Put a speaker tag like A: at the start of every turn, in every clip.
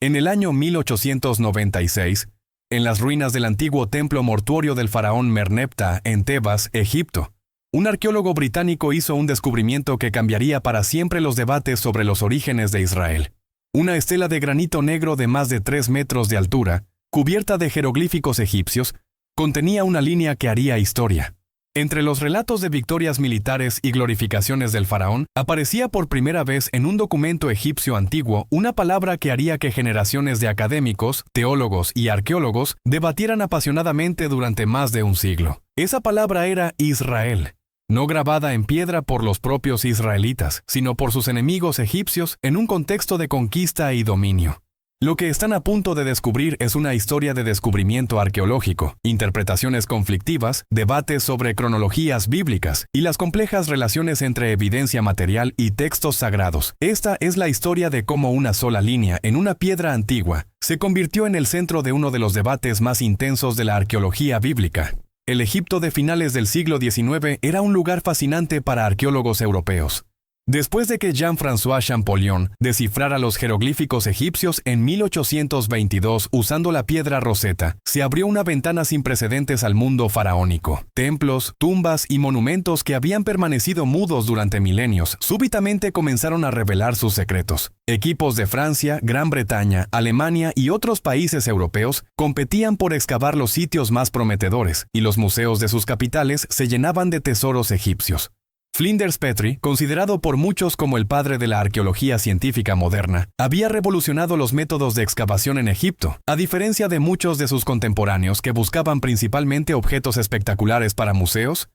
A: En el año 1896, en las ruinas del antiguo templo mortuorio del faraón Merneptah en Tebas, Egipto, un arqueólogo británico hizo un descubrimiento que cambiaría para siempre los debates sobre los orígenes de Israel. Una estela de granito negro de más de 3 metros de altura, cubierta de jeroglíficos egipcios, contenía una línea que haría historia. Entre los relatos de victorias militares y glorificaciones del faraón, aparecía por primera vez en un documento egipcio antiguo una palabra que haría que generaciones de académicos, teólogos y arqueólogos debatieran apasionadamente durante más de un siglo. Esa palabra era Israel, no grabada en piedra por los propios israelitas, sino por sus enemigos egipcios en un contexto de conquista y dominio. Lo que están a punto de descubrir es una historia de descubrimiento arqueológico, interpretaciones conflictivas, debates sobre cronologías bíblicas y las complejas relaciones entre evidencia material y textos sagrados. Esta es la historia de cómo una sola línea en una piedra antigua se convirtió en el centro de uno de los debates más intensos de la arqueología bíblica. El Egipto de finales del siglo XIX era un lugar fascinante para arqueólogos europeos. Después de que Jean-François Champollion descifrara los jeroglíficos egipcios en 1822 usando la piedra Rosetta, se abrió una ventana sin precedentes al mundo faraónico. Templos, tumbas y monumentos que habían permanecido mudos durante milenios súbitamente comenzaron a revelar sus secretos. Equipos de Francia, Gran Bretaña, Alemania y otros países europeos competían por excavar los sitios más prometedores, y los museos de sus capitales se llenaban de tesoros egipcios. Flinders Petrie, considerado por muchos como el padre de la arqueología científica moderna, había revolucionado los métodos de excavación en Egipto, a diferencia de muchos de sus contemporáneos que buscaban principalmente objetos espectaculares para museos.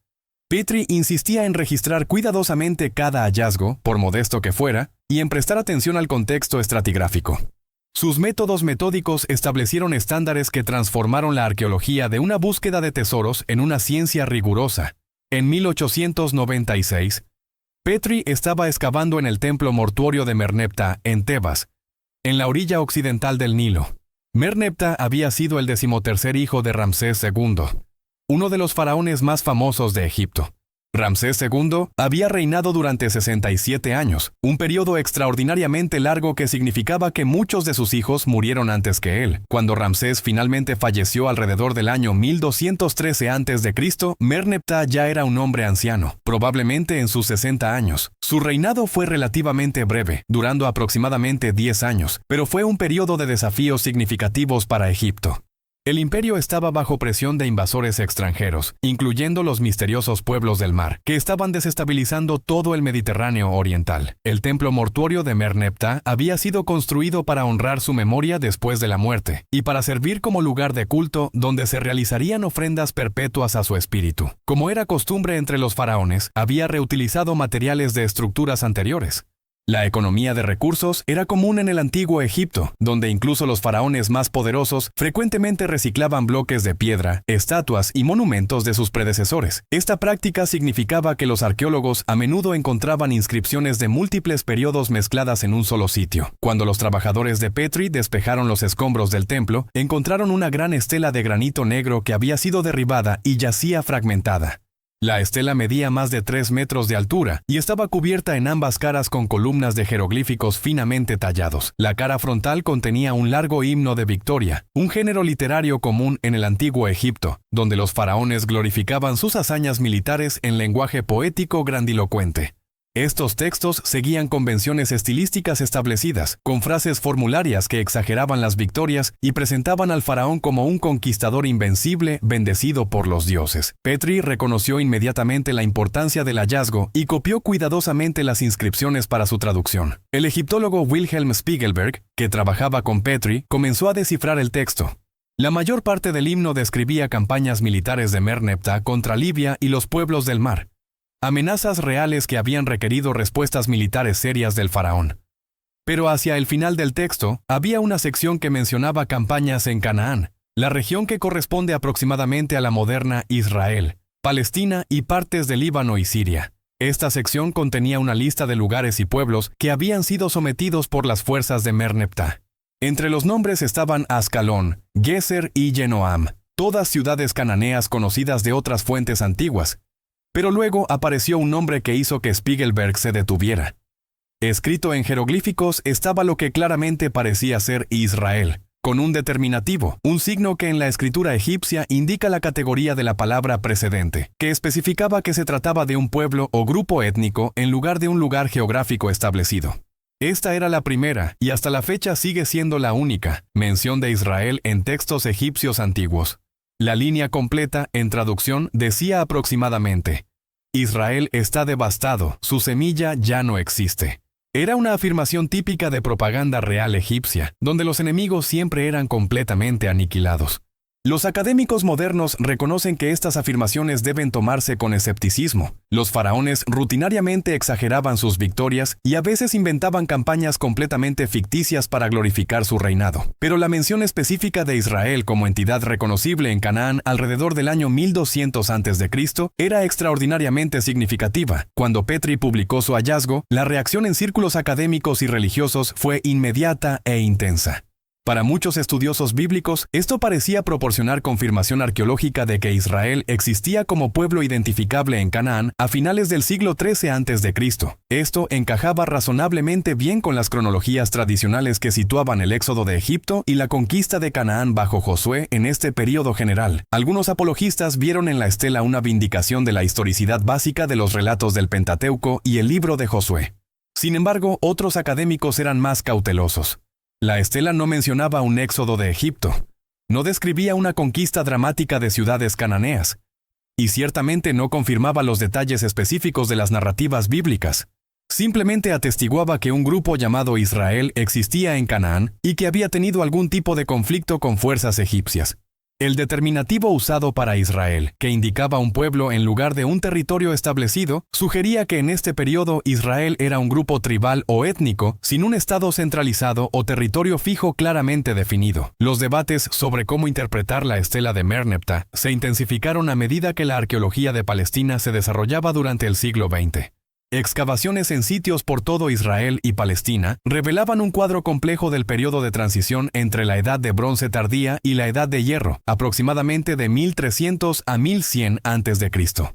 A: Petrie insistía en registrar cuidadosamente cada hallazgo, por modesto que fuera, y en prestar atención al contexto estratigráfico. Sus métodos metódicos establecieron estándares que transformaron la arqueología de una búsqueda de tesoros en una ciencia rigurosa. En 1896, Petrie estaba excavando en el templo mortuorio de Merneptah en Tebas, en la orilla occidental del Nilo. Merneptah había sido el 13º hijo de Ramsés II, uno de los faraones más famosos de Egipto. Ramsés II había reinado durante 67 años, un periodo extraordinariamente largo que significaba que muchos de sus hijos murieron antes que él. Cuando Ramsés finalmente falleció alrededor del año 1213 a.C., Merneptah ya era un hombre anciano, probablemente en sus 60 años. Su reinado fue relativamente breve, durando aproximadamente 10 años, pero fue un periodo de desafíos significativos para Egipto. El imperio estaba bajo presión de invasores extranjeros, incluyendo los misteriosos pueblos del mar, que estaban desestabilizando todo el Mediterráneo oriental. El templo mortuorio de Merneptah había sido construido para honrar su memoria después de la muerte, y para servir como lugar de culto donde se realizarían ofrendas perpetuas a su espíritu. Como era costumbre entre los faraones, había reutilizado materiales de estructuras anteriores. La economía de recursos era común en el antiguo Egipto, donde incluso los faraones más poderosos frecuentemente reciclaban bloques de piedra, estatuas y monumentos de sus predecesores. Esta práctica significaba que los arqueólogos a menudo encontraban inscripciones de múltiples periodos mezcladas en un solo sitio. Cuando los trabajadores de Petrie despejaron los escombros del templo, encontraron una gran estela de granito negro que había sido derribada y yacía fragmentada. La estela medía más de 3 metros de altura y estaba cubierta en ambas caras con columnas de jeroglíficos finamente tallados. La cara frontal contenía un largo himno de victoria, un género literario común en el antiguo Egipto, donde los faraones glorificaban sus hazañas militares en lenguaje poético grandilocuente. Estos textos seguían convenciones estilísticas establecidas, con frases formularias que exageraban las victorias y presentaban al faraón como un conquistador invencible, bendecido por los dioses. Petrie reconoció inmediatamente la importancia del hallazgo y copió cuidadosamente las inscripciones para su traducción. El egiptólogo Wilhelm Spiegelberg, que trabajaba con Petrie, comenzó a descifrar el texto. La mayor parte del himno describía campañas militares de Merneptah contra Libia y los pueblos del mar. Amenazas reales que habían requerido respuestas militares serias del faraón. Pero hacia el final del texto, había una sección que mencionaba campañas en Canaán, la región que corresponde aproximadamente a la moderna Israel, Palestina y partes de Líbano y Siria. Esta sección contenía una lista de lugares y pueblos que habían sido sometidos por las fuerzas de Merneptah. Entre los nombres estaban Ascalón, Geser y Genoam, todas ciudades cananeas conocidas de otras fuentes antiguas. Pero luego apareció un nombre que hizo que Spiegelberg se detuviera. Escrito en jeroglíficos estaba lo que claramente parecía ser Israel, con un determinativo, un signo que en la escritura egipcia indica la categoría de la palabra precedente, que especificaba que se trataba de un pueblo o grupo étnico en lugar de un lugar geográfico establecido. Esta era la primera, y hasta la fecha sigue siendo la única, mención de Israel en textos egipcios antiguos. La línea completa, en traducción, decía aproximadamente: Israel está devastado, su semilla ya no existe. Era una afirmación típica de propaganda real egipcia, donde los enemigos siempre eran completamente aniquilados. Los académicos modernos reconocen que estas afirmaciones deben tomarse con escepticismo. Los faraones rutinariamente exageraban sus victorias y a veces inventaban campañas completamente ficticias para glorificar su reinado. Pero la mención específica de Israel como entidad reconocible en Canaán alrededor del año 1200 a.C. era extraordinariamente significativa. Cuando Petrie publicó su hallazgo, la reacción en círculos académicos y religiosos fue inmediata e intensa. Para muchos estudiosos bíblicos, esto parecía proporcionar confirmación arqueológica de que Israel existía como pueblo identificable en Canaán a finales del siglo XIII a.C. Esto encajaba razonablemente bien con las cronologías tradicionales que situaban el éxodo de Egipto y la conquista de Canaán bajo Josué en este período general. Algunos apologistas vieron en la estela una vindicación de la historicidad básica de los relatos del Pentateuco y el libro de Josué. Sin embargo, otros académicos eran más cautelosos. La estela no mencionaba un éxodo de Egipto, no describía una conquista dramática de ciudades cananeas, y ciertamente no confirmaba los detalles específicos de las narrativas bíblicas. Simplemente atestiguaba que un grupo llamado Israel existía en Canaán y que había tenido algún tipo de conflicto con fuerzas egipcias. El determinativo usado para Israel, que indicaba un pueblo en lugar de un territorio establecido, sugería que en este periodo Israel era un grupo tribal o étnico, sin un estado centralizado o territorio fijo claramente definido. Los debates sobre cómo interpretar la estela de Merneptah se intensificaron a medida que la arqueología de Palestina se desarrollaba durante el siglo XX. Excavaciones en sitios por todo Israel y Palestina revelaban un cuadro complejo del periodo de transición entre la Edad de Bronce tardía y la Edad de Hierro, aproximadamente de 1300 a 1100 a.C.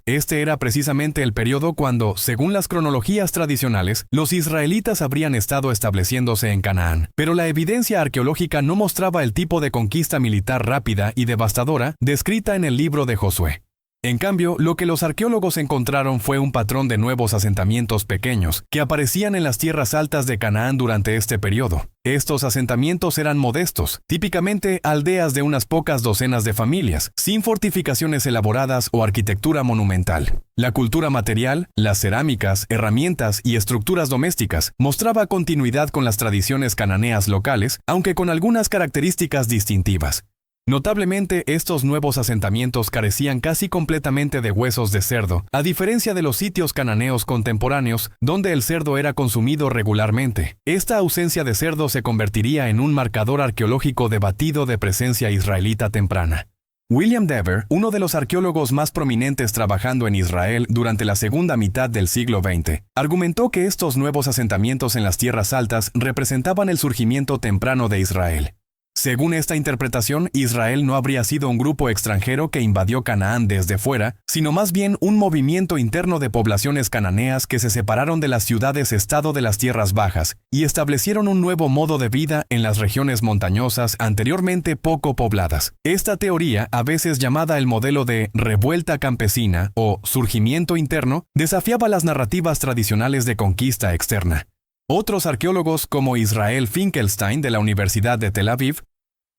A: Este era precisamente el periodo cuando, según las cronologías tradicionales, los israelitas habrían estado estableciéndose en Canaán. Pero la evidencia arqueológica no mostraba el tipo de conquista militar rápida y devastadora descrita en el libro de Josué. En cambio, lo que los arqueólogos encontraron fue un patrón de nuevos asentamientos pequeños que aparecían en las tierras altas de Canaán durante este periodo. Estos asentamientos eran modestos, típicamente aldeas de unas pocas docenas de familias, sin fortificaciones elaboradas o arquitectura monumental. La cultura material, las cerámicas, herramientas y estructuras domésticas mostraba continuidad con las tradiciones cananeas locales, aunque con algunas características distintivas. Notablemente, estos nuevos asentamientos carecían casi completamente de huesos de cerdo, a diferencia de los sitios cananeos contemporáneos, donde el cerdo era consumido regularmente. Esta ausencia de cerdo se convertiría en un marcador arqueológico debatido de presencia israelita temprana. William Dever, uno de los arqueólogos más prominentes trabajando en Israel durante la segunda mitad del siglo XX, argumentó que estos nuevos asentamientos en las tierras altas representaban el surgimiento temprano de Israel. Según esta interpretación, Israel no habría sido un grupo extranjero que invadió Canaán desde fuera, sino más bien un movimiento interno de poblaciones cananeas que se separaron de las ciudades-estado de las tierras bajas y establecieron un nuevo modo de vida en las regiones montañosas anteriormente poco pobladas. Esta teoría, a veces llamada el modelo de revuelta campesina o surgimiento interno, desafiaba las narrativas tradicionales de conquista externa. Otros arqueólogos, como Israel Finkelstein de la Universidad de Tel Aviv,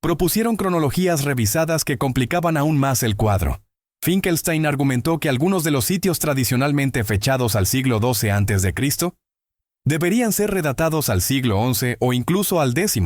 A: propusieron cronologías revisadas que complicaban aún más el cuadro. Finkelstein argumentó que algunos de los sitios tradicionalmente fechados al siglo XII a.C. deberían ser redatados al siglo XI o incluso al X,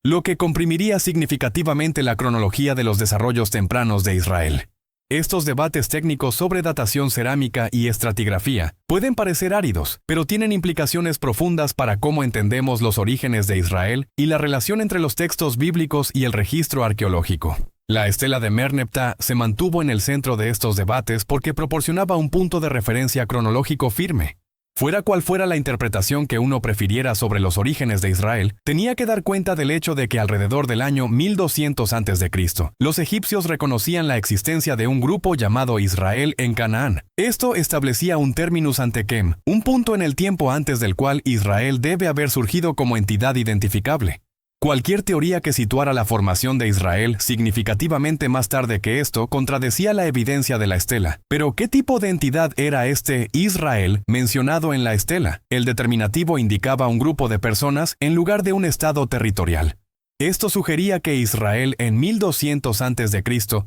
A: lo que comprimiría significativamente la cronología de los desarrollos tempranos de Israel. Estos debates técnicos sobre datación cerámica y estratigrafía pueden parecer áridos, pero tienen implicaciones profundas para cómo entendemos los orígenes de Israel y la relación entre los textos bíblicos y el registro arqueológico. La estela de Merneptah se mantuvo en el centro de estos debates porque proporcionaba un punto de referencia cronológico firme. Fuera cual fuera la interpretación que uno prefiriera sobre los orígenes de Israel, tenía que dar cuenta del hecho de que alrededor del año 1200 a.C., los egipcios reconocían la existencia de un grupo llamado Israel en Canaán. Esto establecía un terminus ante quem, un punto en el tiempo antes del cual Israel debe haber surgido como entidad identificable. Cualquier teoría que situara la formación de Israel significativamente más tarde que esto contradecía la evidencia de la estela. Pero, ¿qué tipo de entidad era este Israel mencionado en la estela? El determinativo indicaba un grupo de personas en lugar de un estado territorial. Esto sugería que Israel en 1200 a.C.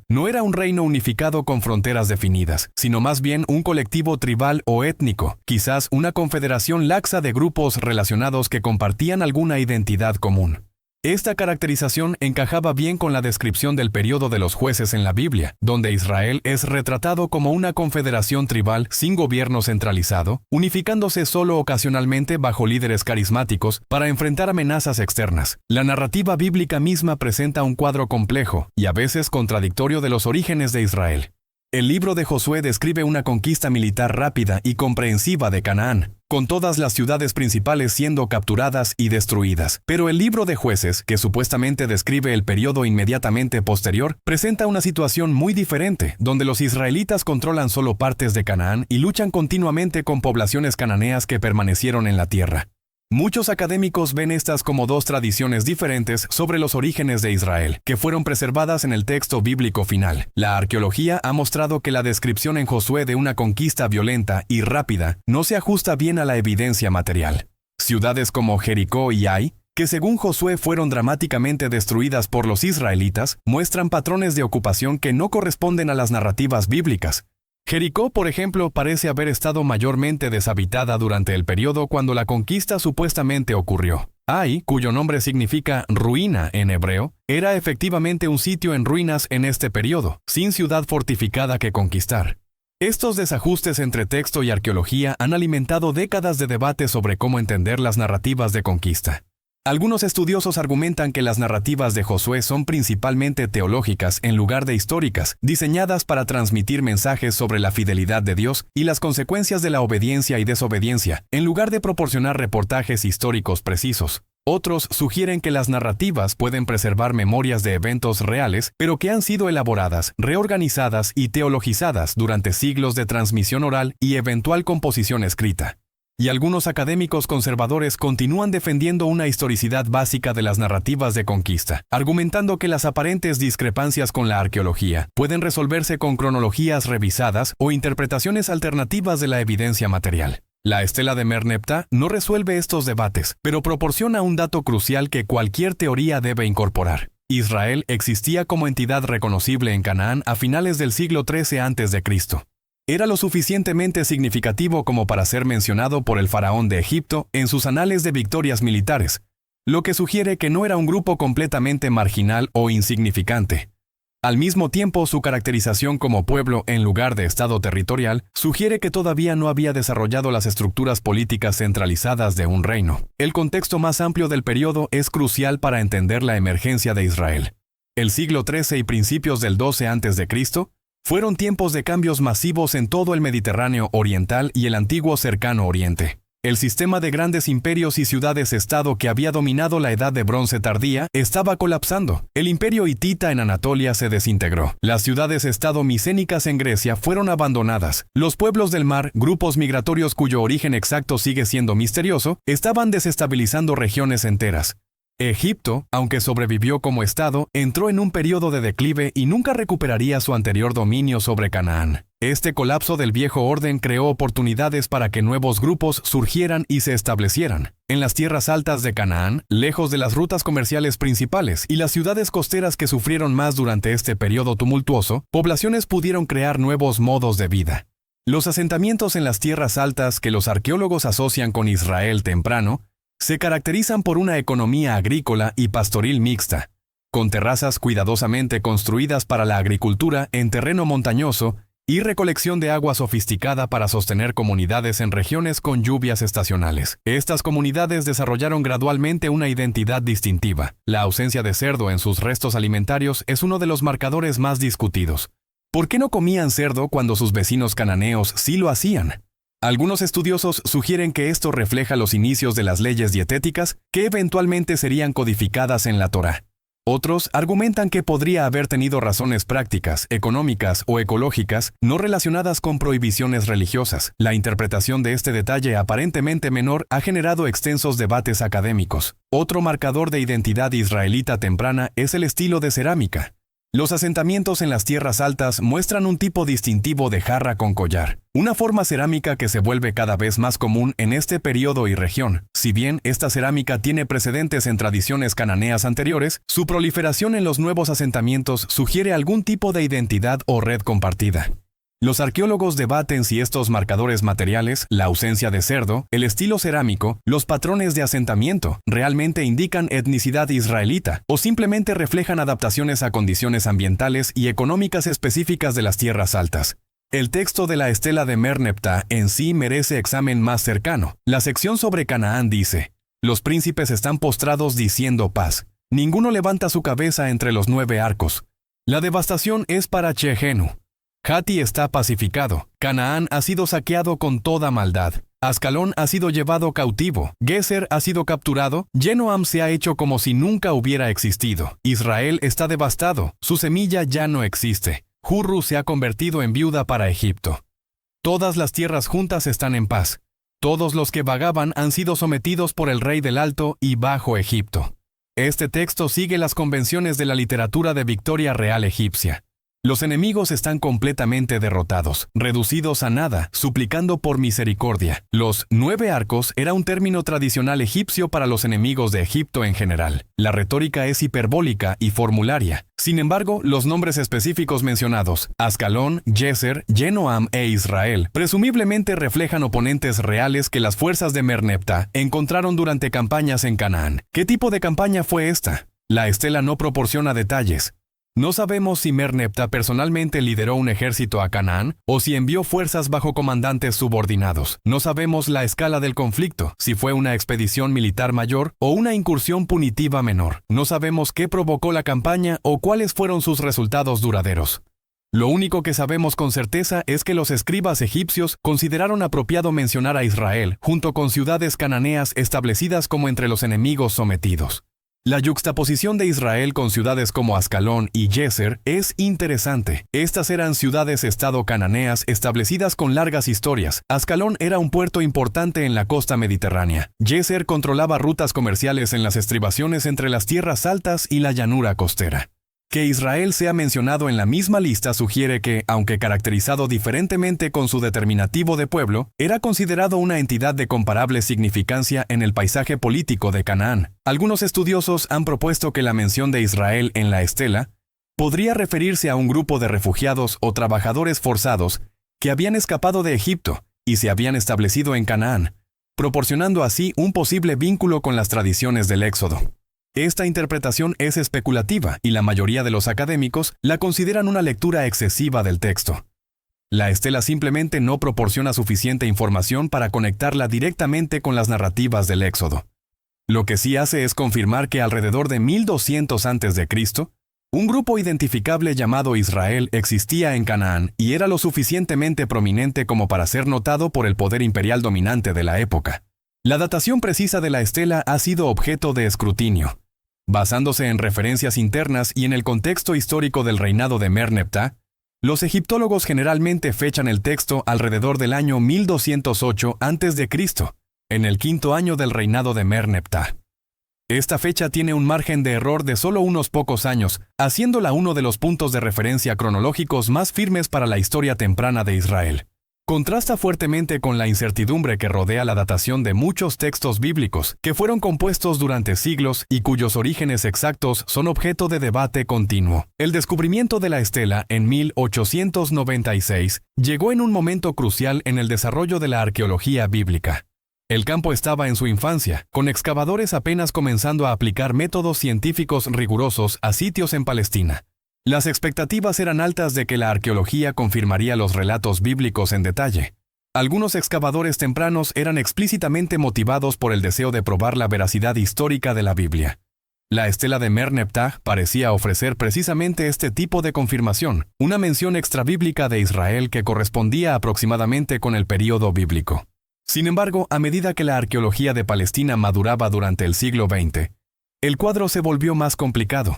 A: no era un reino unificado con fronteras definidas, sino más bien un colectivo tribal o étnico, quizás una confederación laxa de grupos relacionados que compartían alguna identidad común. Esta caracterización encajaba bien con la descripción del período de los jueces en la Biblia, donde Israel es retratado como una confederación tribal sin gobierno centralizado, unificándose solo ocasionalmente bajo líderes carismáticos para enfrentar amenazas externas. La narrativa bíblica misma presenta un cuadro complejo y a veces contradictorio de los orígenes de Israel. El libro de Josué describe una conquista militar rápida y comprensiva de Canaán, con todas las ciudades principales siendo capturadas y destruidas. Pero el libro de Jueces, que supuestamente describe el periodo inmediatamente posterior, presenta una situación muy diferente, donde los israelitas controlan solo partes de Canaán y luchan continuamente con poblaciones cananeas que permanecieron en la tierra. Muchos académicos ven estas como dos tradiciones diferentes sobre los orígenes de Israel, que fueron preservadas en el texto bíblico final. La arqueología ha mostrado que la descripción en Josué de una conquista violenta y rápida no se ajusta bien a la evidencia material. Ciudades como Jericó y Ai, que según Josué fueron dramáticamente destruidas por los israelitas, muestran patrones de ocupación que no corresponden a las narrativas bíblicas. Jericó, por ejemplo, parece haber estado mayormente deshabitada durante el periodo cuando la conquista supuestamente ocurrió. Ai, cuyo nombre significa ruina en hebreo, era efectivamente un sitio en ruinas en este periodo, sin ciudad fortificada que conquistar. Estos desajustes entre texto y arqueología han alimentado décadas de debate sobre cómo entender las narrativas de conquista. Algunos estudiosos argumentan que las narrativas de Josué son principalmente teológicas en lugar de históricas, diseñadas para transmitir mensajes sobre la fidelidad de Dios y las consecuencias de la obediencia y desobediencia, en lugar de proporcionar reportajes históricos precisos. Otros sugieren que las narrativas pueden preservar memorias de eventos reales, pero que han sido elaboradas, reorganizadas y teologizadas durante siglos de transmisión oral y eventual composición escrita. Y algunos académicos conservadores continúan defendiendo una historicidad básica de las narrativas de conquista, argumentando que las aparentes discrepancias con la arqueología pueden resolverse con cronologías revisadas o interpretaciones alternativas de la evidencia material. La estela de Merneptah no resuelve estos debates, pero proporciona un dato crucial que cualquier teoría debe incorporar. Israel existía como entidad reconocible en Canaán a finales del siglo XIII a.C. Era lo suficientemente significativo como para ser mencionado por el faraón de Egipto en sus anales de victorias militares, lo que sugiere que no era un grupo completamente marginal o insignificante. Al mismo tiempo, su caracterización como pueblo en lugar de estado territorial sugiere que todavía no había desarrollado las estructuras políticas centralizadas de un reino. El contexto más amplio del periodo es crucial para entender la emergencia de Israel. El siglo XIII y principios del XII a.C. fueron tiempos de cambios masivos en todo el Mediterráneo oriental y el antiguo Cercano Oriente. El sistema de grandes imperios y ciudades-estado que había dominado la Edad de Bronce tardía estaba colapsando. El imperio hitita en Anatolia se desintegró. Las ciudades-estado micénicas en Grecia fueron abandonadas. Los pueblos del mar, grupos migratorios cuyo origen exacto sigue siendo misterioso, estaban desestabilizando regiones enteras. Egipto, aunque sobrevivió como estado, entró en un periodo de declive y nunca recuperaría su anterior dominio sobre Canaán. Este colapso del viejo orden creó oportunidades para que nuevos grupos surgieran y se establecieran. En las tierras altas de Canaán, lejos de las rutas comerciales principales y las ciudades costeras que sufrieron más durante este periodo tumultuoso, poblaciones pudieron crear nuevos modos de vida. Los asentamientos en las tierras altas que los arqueólogos asocian con Israel temprano se caracterizan por una economía agrícola y pastoril mixta, con terrazas cuidadosamente construidas para la agricultura en terreno montañoso y recolección de agua sofisticada para sostener comunidades en regiones con lluvias estacionales. Estas comunidades desarrollaron gradualmente una identidad distintiva. La ausencia de cerdo en sus restos alimentarios es uno de los marcadores más discutidos. ¿Por qué no comían cerdo cuando sus vecinos cananeos sí lo hacían? Algunos estudiosos sugieren que esto refleja los inicios de las leyes dietéticas que eventualmente serían codificadas en la Torá. Otros argumentan que podría haber tenido razones prácticas, económicas o ecológicas no relacionadas con prohibiciones religiosas. La interpretación de este detalle aparentemente menor ha generado extensos debates académicos. Otro marcador de identidad israelita temprana es el estilo de cerámica. Los asentamientos en las tierras altas muestran un tipo distintivo de jarra con collar, una forma cerámica que se vuelve cada vez más común en este periodo y región. Si bien esta cerámica tiene precedentes en tradiciones cananeas anteriores, su proliferación en los nuevos asentamientos sugiere algún tipo de identidad o red compartida. Los arqueólogos debaten si estos marcadores materiales, la ausencia de cerdo, el estilo cerámico, los patrones de asentamiento, realmente indican etnicidad israelita o simplemente reflejan adaptaciones a condiciones ambientales y económicas específicas de las tierras altas. El texto de la estela de Merneptah en sí merece examen más cercano. La sección sobre Canaán dice: los príncipes están postrados diciendo paz. Ninguno levanta su cabeza entre los 9 arcos. La devastación es para Chegenu. Hati está pacificado, Canaán ha sido saqueado con toda maldad, Ascalón ha sido llevado cautivo, Geser ha sido capturado, Yenoam se ha hecho como si nunca hubiera existido, Israel está devastado, su semilla ya no existe, Jurru se ha convertido en viuda para Egipto. Todas las tierras juntas están en paz, todos los que vagaban han sido sometidos por el rey del Alto y Bajo Egipto. Este texto sigue las convenciones de la literatura de Victoria Real egipcia. Los enemigos están completamente derrotados, reducidos a nada, suplicando por misericordia. Los 9 arcos era un término tradicional egipcio para los enemigos de Egipto en general. La retórica es hiperbólica y formularia. Sin embargo, los nombres específicos mencionados, Ascalón, Geser, Yenoam e Israel, presumiblemente reflejan oponentes reales que las fuerzas de Merneptah encontraron durante campañas en Canaán. ¿Qué tipo de campaña fue esta? La estela no proporciona detalles. No sabemos si Merneptah personalmente lideró un ejército a Canaán o si envió fuerzas bajo comandantes subordinados. No sabemos la escala del conflicto, si fue una expedición militar mayor o una incursión punitiva menor. No sabemos qué provocó la campaña o cuáles fueron sus resultados duraderos. Lo único que sabemos con certeza es que los escribas egipcios consideraron apropiado mencionar a Israel junto con ciudades cananeas establecidas como entre los enemigos sometidos. La yuxtaposición de Israel con ciudades como Ascalón y Geser es interesante. Estas eran ciudades-estado cananeas establecidas con largas historias. Ascalón era un puerto importante en la costa mediterránea. Geser controlaba rutas comerciales en las estribaciones entre las tierras altas y la llanura costera. Que Israel sea mencionado en la misma lista sugiere que, aunque caracterizado diferentemente con su determinativo de pueblo, era considerado una entidad de comparable significancia en el paisaje político de Canaán. Algunos estudiosos han propuesto que la mención de Israel en la estela podría referirse a un grupo de refugiados o trabajadores forzados que habían escapado de Egipto y se habían establecido en Canaán, proporcionando así un posible vínculo con las tradiciones del Éxodo. Esta interpretación es especulativa y la mayoría de los académicos la consideran una lectura excesiva del texto. La estela simplemente no proporciona suficiente información para conectarla directamente con las narrativas del Éxodo. Lo que sí hace es confirmar que alrededor de 1200 a.C., un grupo identificable llamado Israel existía en Canaán y era lo suficientemente prominente como para ser notado por el poder imperial dominante de la época. La datación precisa de la estela ha sido objeto de escrutinio. Basándose en referencias internas y en el contexto histórico del reinado de Merneptah, los egiptólogos generalmente fechan el texto alrededor del año 1208 a.C., en el 5º año del reinado de Merneptah. Esta fecha tiene un margen de error de solo unos pocos años, haciéndola uno de los puntos de referencia cronológicos más firmes para la historia temprana de Israel. Contrasta fuertemente con la incertidumbre que rodea la datación de muchos textos bíblicos que fueron compuestos durante siglos y cuyos orígenes exactos son objeto de debate continuo. El descubrimiento de la estela en 1896 llegó en un momento crucial en el desarrollo de la arqueología bíblica. El campo estaba en su infancia, con excavadores apenas comenzando a aplicar métodos científicos rigurosos a sitios en Palestina. Las expectativas eran altas de que la arqueología confirmaría los relatos bíblicos en detalle. Algunos excavadores tempranos eran explícitamente motivados por el deseo de probar la veracidad histórica de la Biblia. La estela de Merneptah parecía ofrecer precisamente este tipo de confirmación, una mención extrabíblica de Israel que correspondía aproximadamente con el período bíblico. Sin embargo, a medida que la arqueología de Palestina maduraba durante el siglo XX, el cuadro se volvió más complicado.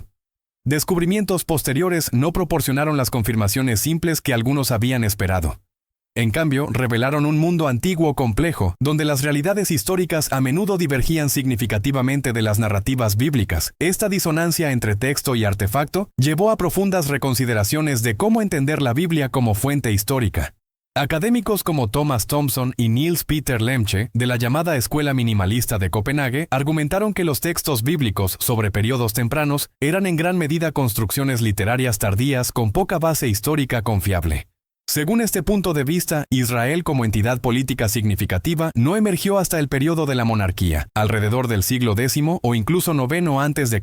A: Descubrimientos posteriores no proporcionaron las confirmaciones simples que algunos habían esperado. En cambio, revelaron un mundo antiguo complejo, donde las realidades históricas a menudo divergían significativamente de las narrativas bíblicas. Esta disonancia entre texto y artefacto llevó a profundas reconsideraciones de cómo entender la Biblia como fuente histórica. Académicos como Thomas Thompson y Niels Peter Lemche, de la llamada Escuela Minimalista de Copenhague, argumentaron que los textos bíblicos sobre periodos tempranos eran en gran medida construcciones literarias tardías con poca base histórica confiable. Según este punto de vista, Israel como entidad política significativa no emergió hasta el periodo de la monarquía, alrededor del siglo X o incluso IX a.C.,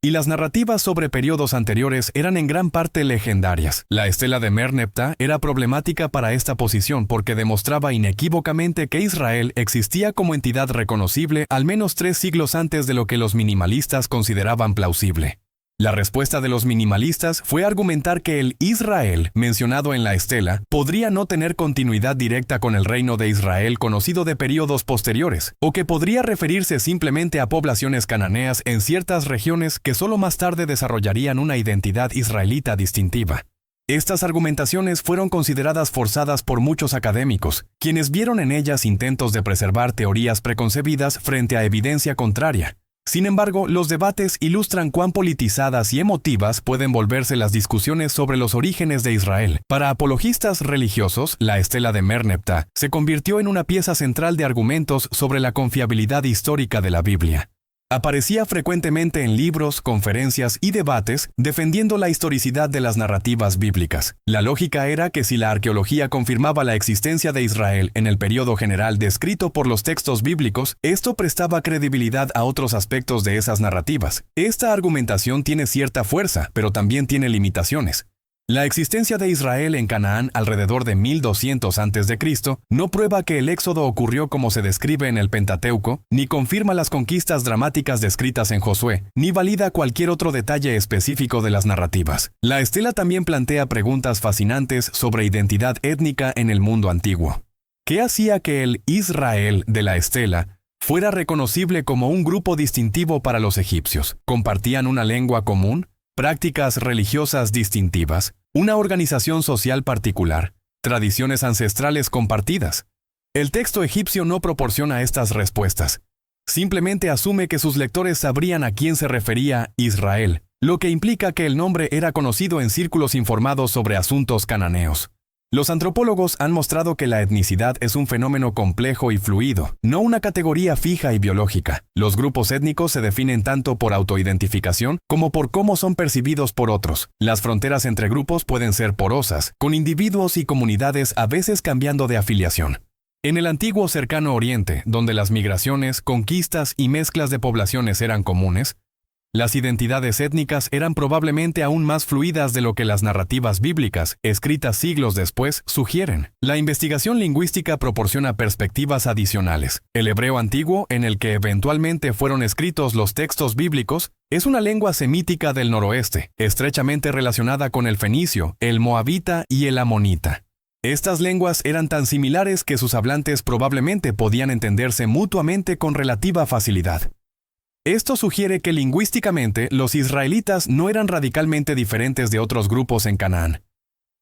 A: y las narrativas sobre periodos anteriores eran en gran parte legendarias. La estela de Merneptah era problemática para esta posición porque demostraba inequívocamente que Israel existía como entidad reconocible al menos 3 siglos antes de lo que los minimalistas consideraban plausible. La respuesta de los minimalistas fue argumentar que el Israel, mencionado en la estela, podría no tener continuidad directa con el reino de Israel conocido de periodos posteriores, o que podría referirse simplemente a poblaciones cananeas en ciertas regiones que solo más tarde desarrollarían una identidad israelita distintiva. Estas argumentaciones fueron consideradas forzadas por muchos académicos, quienes vieron en ellas intentos de preservar teorías preconcebidas frente a evidencia contraria. Sin embargo, los debates ilustran cuán politizadas y emotivas pueden volverse las discusiones sobre los orígenes de Israel. Para apologistas religiosos, la estela de Merneptah se convirtió en una pieza central de argumentos sobre la confiabilidad histórica de la Biblia. Aparecía frecuentemente en libros, conferencias y debates defendiendo la historicidad de las narrativas bíblicas. La lógica era que si la arqueología confirmaba la existencia de Israel en el periodo general descrito por los textos bíblicos, esto prestaba credibilidad a otros aspectos de esas narrativas. Esta argumentación tiene cierta fuerza, pero también tiene limitaciones. La existencia de Israel en Canaán alrededor de 1200 a.C. no prueba que el éxodo ocurrió como se describe en el Pentateuco, ni confirma las conquistas dramáticas descritas en Josué, ni valida cualquier otro detalle específico de las narrativas. La estela también plantea preguntas fascinantes sobre identidad étnica en el mundo antiguo. ¿Qué hacía que el Israel de la estela fuera reconocible como un grupo distintivo para los egipcios? ¿Compartían una lengua común? Prácticas religiosas distintivas, una organización social particular, tradiciones ancestrales compartidas. El texto egipcio no proporciona estas respuestas. Simplemente asume que sus lectores sabrían a quién se refería Israel, lo que implica que el nombre era conocido en círculos informados sobre asuntos cananeos. Los antropólogos han mostrado que la etnicidad es un fenómeno complejo y fluido, no una categoría fija y biológica. Los grupos étnicos se definen tanto por autoidentificación como por cómo son percibidos por otros. Las fronteras entre grupos pueden ser porosas, con individuos y comunidades a veces cambiando de afiliación. En el antiguo Cercano Oriente, donde las migraciones, conquistas y mezclas de poblaciones eran comunes, las identidades étnicas eran probablemente aún más fluidas de lo que las narrativas bíblicas, escritas siglos después, sugieren. La investigación lingüística proporciona perspectivas adicionales. El hebreo antiguo, en el que eventualmente fueron escritos los textos bíblicos, es una lengua semítica del noroeste, estrechamente relacionada con el fenicio, el moabita y el amonita. Estas lenguas eran tan similares que sus hablantes probablemente podían entenderse mutuamente con relativa facilidad. Esto sugiere que lingüísticamente los israelitas no eran radicalmente diferentes de otros grupos en Canaán.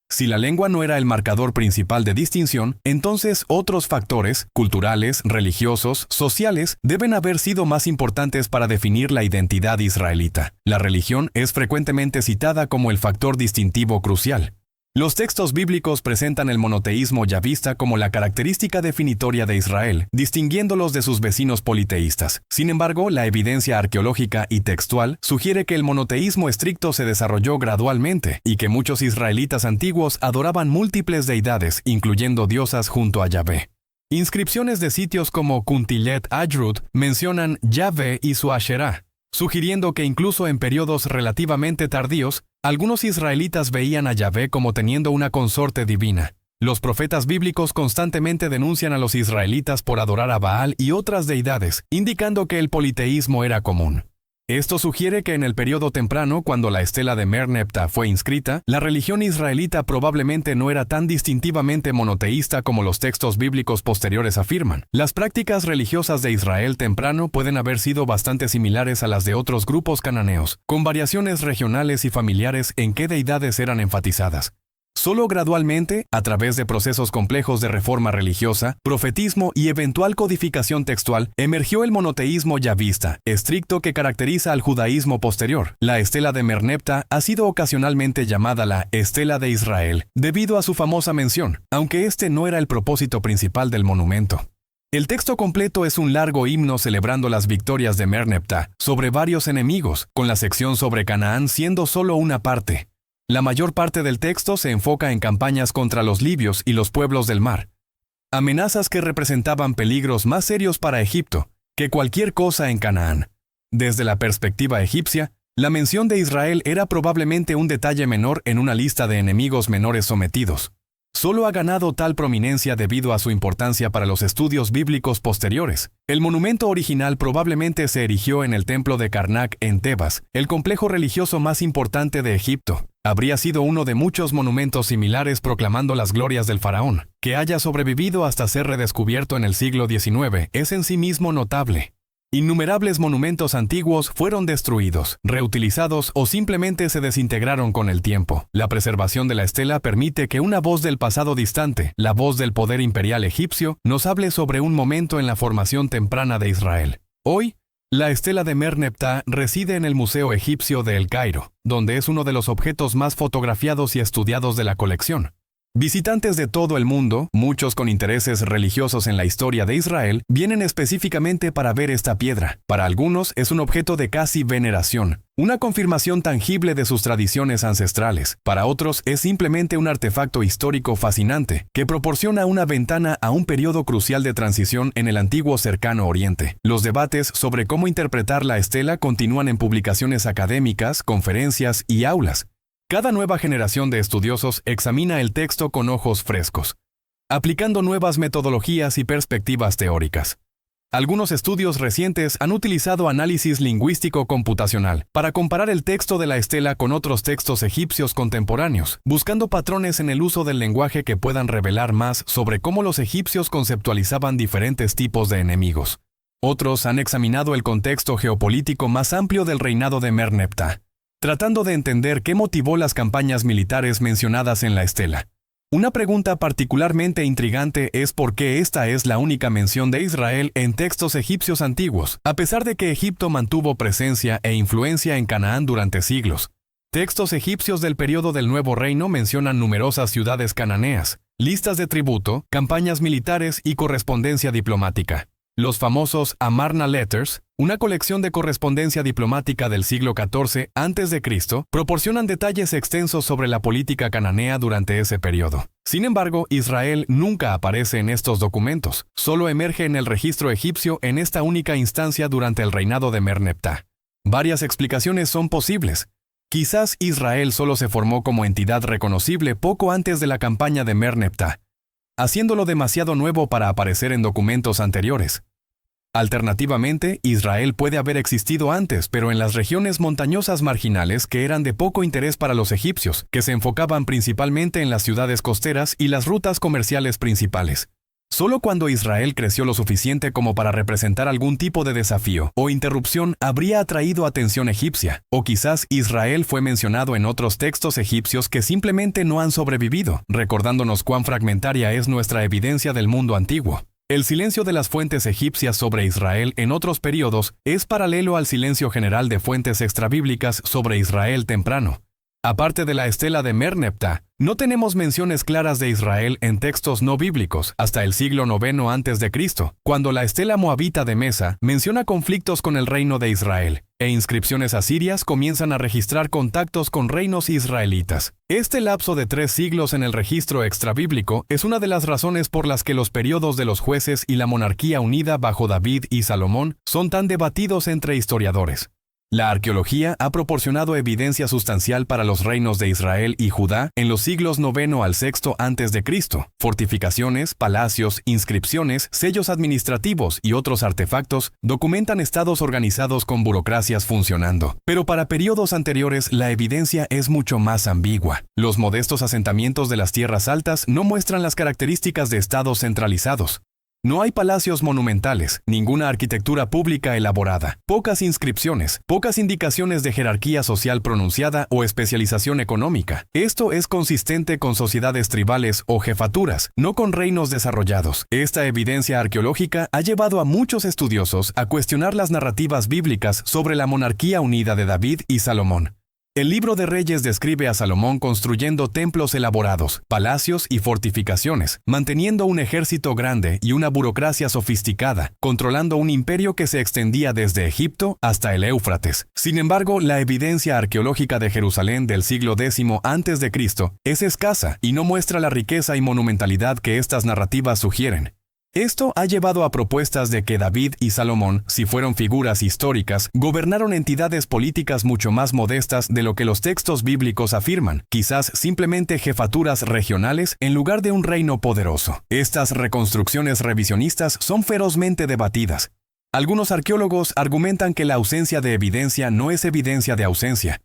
A: Si la lengua no era el marcador principal de distinción, entonces otros factores, culturales, religiosos, sociales, deben haber sido más importantes para definir la identidad israelita. La religión es frecuentemente citada como el factor distintivo crucial. Los textos bíblicos presentan el monoteísmo yavista como la característica definitoria de Israel, distinguiéndolos de sus vecinos politeístas. Sin embargo, la evidencia arqueológica y textual sugiere que el monoteísmo estricto se desarrolló gradualmente y que muchos israelitas antiguos adoraban múltiples deidades, incluyendo diosas junto a Yahvé. Inscripciones de sitios como Kuntillet Ajrut mencionan Yahvé y su Asherá, sugiriendo que incluso en periodos relativamente tardíos, algunos israelitas veían a Yahvé como teniendo una consorte divina. Los profetas bíblicos constantemente denuncian a los israelitas por adorar a Baal y otras deidades, indicando que el politeísmo era común. Esto sugiere que en el periodo temprano, cuando la estela de Merneptah fue inscrita, la religión israelita probablemente no era tan distintivamente monoteísta como los textos bíblicos posteriores afirman. Las prácticas religiosas de Israel temprano pueden haber sido bastante similares a las de otros grupos cananeos, con variaciones regionales y familiares en qué deidades eran enfatizadas. Solo gradualmente, a través de procesos complejos de reforma religiosa, profetismo y eventual codificación textual, emergió el monoteísmo yavista, estricto que caracteriza al judaísmo posterior. La estela de Merneptah ha sido ocasionalmente llamada la Estela de Israel, debido a su famosa mención, aunque este no era el propósito principal del monumento. El texto completo es un largo himno celebrando las victorias de Merneptah sobre varios enemigos, con la sección sobre Canaán siendo solo una parte. La mayor parte del texto se enfoca en campañas contra los libios y los pueblos del mar, amenazas que representaban peligros más serios para Egipto que cualquier cosa en Canaán. Desde la perspectiva egipcia, la mención de Israel era probablemente un detalle menor en una lista de enemigos menores sometidos. Solo ha ganado tal prominencia debido a su importancia para los estudios bíblicos posteriores. El monumento original probablemente se erigió en el templo de Karnak en Tebas, el complejo religioso más importante de Egipto. Habría sido uno de muchos monumentos similares proclamando las glorias del faraón. Que haya sobrevivido hasta ser redescubierto en el siglo XIX es en sí mismo notable. Innumerables monumentos antiguos fueron destruidos, reutilizados o simplemente se desintegraron con el tiempo. La preservación de la estela permite que una voz del pasado distante, la voz del poder imperial egipcio, nos hable sobre un momento en la formación temprana de Israel. Hoy, la estela de Merneptah reside en el Museo Egipcio de El Cairo, donde es uno de los objetos más fotografiados y estudiados de la colección. Visitantes de todo el mundo, muchos con intereses religiosos en la historia de Israel, vienen específicamente para ver esta piedra. Para algunos es un objeto de casi veneración, una confirmación tangible de sus tradiciones ancestrales. Para otros es simplemente un artefacto histórico fascinante, que proporciona una ventana a un periodo crucial de transición en el antiguo Cercano Oriente. Los debates sobre cómo interpretar la estela continúan en publicaciones académicas, conferencias y aulas. Cada nueva generación de estudiosos examina el texto con ojos frescos, aplicando nuevas metodologías y perspectivas teóricas. Algunos estudios recientes han utilizado análisis lingüístico computacional para comparar el texto de la estela con otros textos egipcios contemporáneos, buscando patrones en el uso del lenguaje que puedan revelar más sobre cómo los egipcios conceptualizaban diferentes tipos de enemigos. Otros han examinado el contexto geopolítico más amplio del reinado de Merneptah, tratando de entender qué motivó las campañas militares mencionadas en la estela. Una pregunta particularmente intrigante es por qué esta es la única mención de Israel en textos egipcios antiguos, a pesar de que Egipto mantuvo presencia e influencia en Canaán durante siglos. Textos egipcios del periodo del Nuevo Reino mencionan numerosas ciudades cananeas, listas de tributo, campañas militares y correspondencia diplomática. Los famosos Amarna Letters, una colección de correspondencia diplomática del siglo XIV a.C., proporcionan detalles extensos sobre la política cananea durante ese periodo. Sin embargo, Israel nunca aparece en estos documentos, solo emerge en el registro egipcio en esta única instancia durante el reinado de Merneptah. Varias explicaciones son posibles. Quizás Israel solo se formó como entidad reconocible poco antes de la campaña de Merneptah, haciéndolo demasiado nuevo para aparecer en documentos anteriores. Alternativamente, Israel puede haber existido antes, pero en las regiones montañosas marginales que eran de poco interés para los egipcios, que se enfocaban principalmente en las ciudades costeras y las rutas comerciales principales. Solo cuando Israel creció lo suficiente como para representar algún tipo de desafío o interrupción habría atraído atención egipcia, o quizás Israel fue mencionado en otros textos egipcios que simplemente no han sobrevivido, recordándonos cuán fragmentaria es nuestra evidencia del mundo antiguo. El silencio de las fuentes egipcias sobre Israel en otros períodos es paralelo al silencio general de fuentes extrabíblicas sobre Israel temprano. Aparte de la estela de Merneptah, no tenemos menciones claras de Israel en textos no bíblicos hasta el siglo IX a.C., cuando la estela moabita de Mesa menciona conflictos con el reino de Israel, e inscripciones asirias comienzan a registrar contactos con reinos israelitas. Este lapso de 3 siglos en el registro extrabíblico es una de las razones por las que los periodos de los jueces y la monarquía unida bajo David y Salomón son tan debatidos entre historiadores. La arqueología ha proporcionado evidencia sustancial para los reinos de Israel y Judá en los siglos IX al VI a.C. Fortificaciones, palacios, inscripciones, sellos administrativos y otros artefactos documentan estados organizados con burocracias funcionando. Pero para periodos anteriores la evidencia es mucho más ambigua. Los modestos asentamientos de las tierras altas no muestran las características de estados centralizados. No hay palacios monumentales, ninguna arquitectura pública elaborada, pocas inscripciones, pocas indicaciones de jerarquía social pronunciada o especialización económica. Esto es consistente con sociedades tribales o jefaturas, no con reinos desarrollados. Esta evidencia arqueológica ha llevado a muchos estudiosos a cuestionar las narrativas bíblicas sobre la monarquía unida de David y Salomón. El libro de Reyes describe a Salomón construyendo templos elaborados, palacios y fortificaciones, manteniendo un ejército grande y una burocracia sofisticada, controlando un imperio que se extendía desde Egipto hasta el Éufrates. Sin embargo, la evidencia arqueológica de Jerusalén del siglo X a.C. es escasa y no muestra la riqueza y monumentalidad que estas narrativas sugieren. Esto ha llevado a propuestas de que David y Salomón, si fueron figuras históricas, gobernaron entidades políticas mucho más modestas de lo que los textos bíblicos afirman, quizás simplemente jefaturas regionales en lugar de un reino poderoso. Estas reconstrucciones revisionistas son ferozmente debatidas. Algunos arqueólogos argumentan que la ausencia de evidencia no es evidencia de ausencia,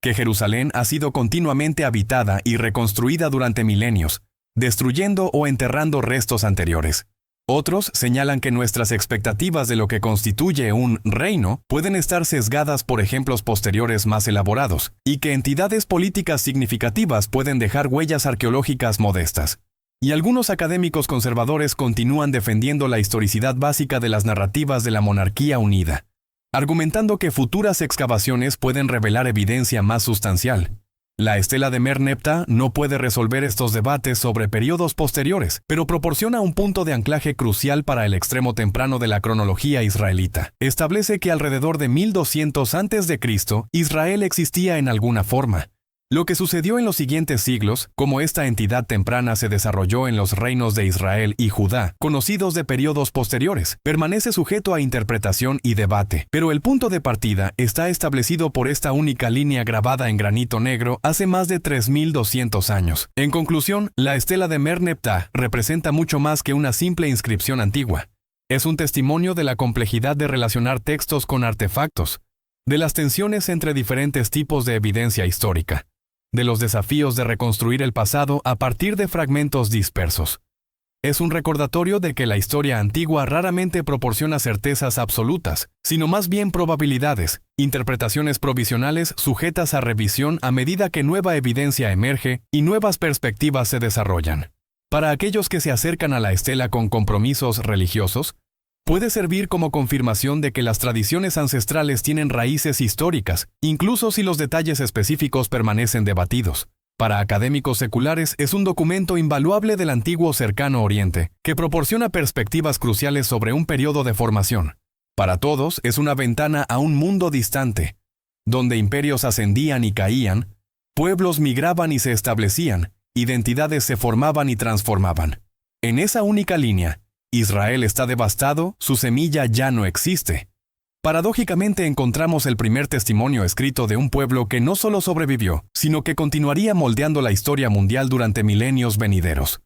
A: que Jerusalén ha sido continuamente habitada y reconstruida durante milenios, destruyendo o enterrando restos anteriores. Otros señalan que nuestras expectativas de lo que constituye un reino pueden estar sesgadas por ejemplos posteriores más elaborados, y que entidades políticas significativas pueden dejar huellas arqueológicas modestas. Y algunos académicos conservadores continúan defendiendo la historicidad básica de las narrativas de la monarquía unida, argumentando que futuras excavaciones pueden revelar evidencia más sustancial. La estela de Merneptah no puede resolver estos debates sobre periodos posteriores, pero proporciona un punto de anclaje crucial para el extremo temprano de la cronología israelita. Establece que alrededor de 1200 a.C., Israel existía en alguna forma. Lo que sucedió en los siguientes siglos, como esta entidad temprana se desarrolló en los reinos de Israel y Judá, conocidos de periodos posteriores, permanece sujeto a interpretación y debate. Pero el punto de partida está establecido por esta única línea grabada en granito negro hace más de 3200 años. En conclusión, la estela de Merneptah representa mucho más que una simple inscripción antigua. Es un testimonio de la complejidad de relacionar textos con artefactos, de las tensiones entre diferentes tipos de evidencia histórica, de los desafíos de reconstruir el pasado a partir de fragmentos dispersos. Es un recordatorio de que la historia antigua raramente proporciona certezas absolutas, sino más bien probabilidades, interpretaciones provisionales sujetas a revisión a medida que nueva evidencia emerge y nuevas perspectivas se desarrollan. Para aquellos que se acercan a la estela con compromisos religiosos, puede servir como confirmación de que las tradiciones ancestrales tienen raíces históricas, incluso si los detalles específicos permanecen debatidos. Para académicos seculares es un documento invaluable del antiguo cercano Oriente, que proporciona perspectivas cruciales sobre un periodo de formación. Para todos es una ventana a un mundo distante, donde imperios ascendían y caían, pueblos migraban y se establecían, identidades se formaban y transformaban. En esa única línea, Israel está devastado, su semilla ya no existe. Paradójicamente encontramos el primer testimonio escrito de un pueblo que no solo sobrevivió, sino que continuaría moldeando la historia mundial durante milenios venideros.